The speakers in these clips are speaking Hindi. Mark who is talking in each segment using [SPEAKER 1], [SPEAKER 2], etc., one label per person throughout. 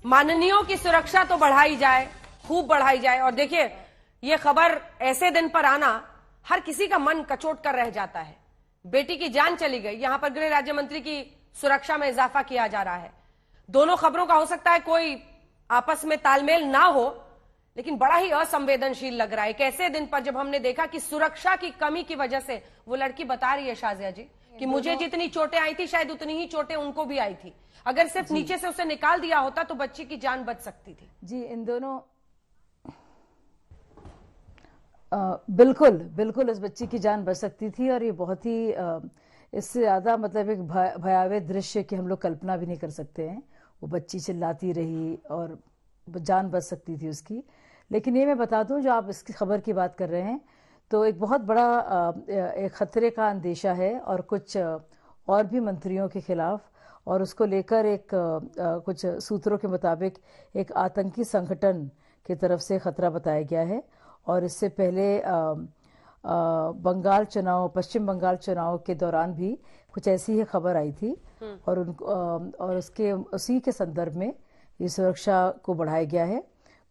[SPEAKER 1] माननीयों की सुरक्षा तो बढ़ाई जाए, खूब बढ़ाई जाए। और देखिए, ये खबर ऐसे दिन पर आना हर किसी का मन कचोट कर रह जाता है। बेटी की जान चली गई, यहां पर गृह राज्य मंत्री की सुरक्षा में इजाफा किया जा रहा है। दोनों खबरों का हो सकता है कोई आपस में तालमेल ना हो, लेकिन बड़ा ही असंवेदनशील लग रहा है एक ऐसे दिन पर जब हमने देखा कि सुरक्षा की कमी की वजह से वो लड़की बता रही है शाजिया जी कि मुझे जितनी चोटें आई थी शायद उतनी ही चोटें उनको भी आई थी। अगर सिर्फ नीचे से उसे निकाल दिया होता तो बच्ची की जान बच सकती थी।
[SPEAKER 2] जी, इन दोनों बिल्कुल बिल्कुल उस बच्ची की जान बच सकती थी। और ये बहुत ही इससे ज़्यादा मतलब एक भयावह दृश्य कि हम लोग कल्पना भी नहीं कर सकते हैं। वो बच्ची चिल्लाती रही और जान बच सकती थी उसकी। लेकिन ये मैं बता दूं, जो आप इसकी खबर की बात कर रहे हैं, तो एक बहुत बड़ा एक खतरे का अंदेशा है और कुछ और भी मंत्रियों के खिलाफ, और उसको लेकर एक कुछ सूत्रों के मुताबिक एक आतंकी संगठन की तरफ से खतरा बताया गया है। और इससे पहले बंगाल चुनाव, पश्चिम बंगाल चुनाव के दौरान भी कुछ ऐसी ही खबर आई थी। और और उसके उसी के संदर्भ में ये सुरक्षा को बढ़ाया गया है।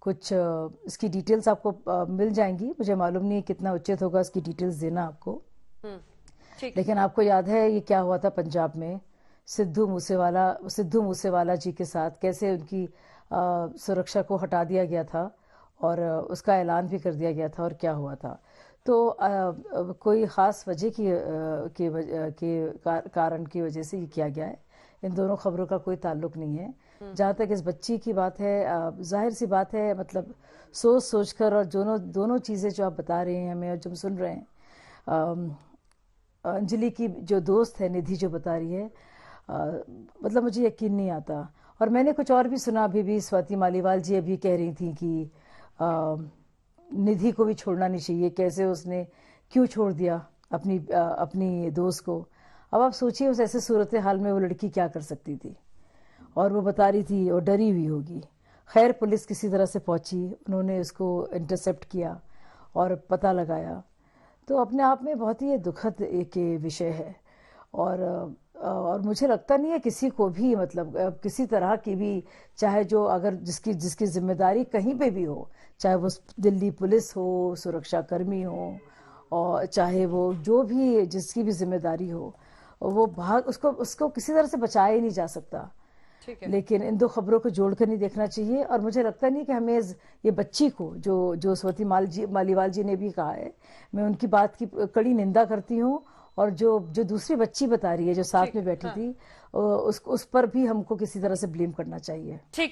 [SPEAKER 2] कुछ इसकी डिटेल्स आपको मिल जाएंगी। मुझे मालूम नहीं कितना उचित होगा इसकी डिटेल्स देना आपको, लेकिन आपको याद है ये क्या हुआ था पंजाब में सिद्धू मूसेवाला जी के साथ, कैसे उनकी सुरक्षा को हटा दिया गया था और उसका ऐलान भी कर दिया गया था, और क्या हुआ था। तो कोई ख़ास वजह के कारण की वजह से ये किया गया है। इन दोनों खबरों का कोई ताल्लुक नहीं है। जहाँ तक इस बच्ची की बात है, जाहिर सी बात है, मतलब सोच कर, और दोनों चीज़ें जो आप बता रहे हैं हमें और जो हम सुन रहे हैं, अंजलि की जो दोस्त है निधि जो बता रही है, मतलब मुझे यकीन नहीं आता। और मैंने कुछ और भी सुना, अभी भी स्वाति मालीवाल जी अभी कह रही थी कि निधि को भी छोड़ना नहीं चाहिए, कैसे उसने क्यों छोड़ दिया अपनी दोस्त को। अब आप सोचिए उस ऐसे सूरत हाल में वो लड़की क्या कर सकती थी। और वो बता रही थी वो डरी हुई होगी। खैर पुलिस किसी तरह से पहुंची, उन्होंने उसको इंटरसेप्ट किया और पता लगाया। तो अपने आप में बहुत ही दुखद एक विषय है। और मुझे लगता नहीं है किसी को भी, मतलब किसी तरह की भी, चाहे जो अगर जिसकी जिम्मेदारी कहीं पे भी हो, चाहे वो दिल्ली पुलिस हो, सुरक्षा कर्मी हो, और चाहे वो जो भी जिसकी भी जिम्मेदारी हो, वो उसको किसी तरह से बचाया ही नहीं जा सकता। लेकिन इन दो खबरों को जोड़कर नहीं देखना चाहिए। और मुझे लगता नहीं कि हमें ये बच्ची को, जो स्वाति मालीवाल जी ने भी कहा है, मैं उनकी बात की कड़ी निंदा करती हूँ। और जो दूसरी बच्ची बता रही है जो साथ में बैठी थी, उस पर भी हमको किसी तरह से ब्लेम करना चाहिए।
[SPEAKER 1] ठीक है।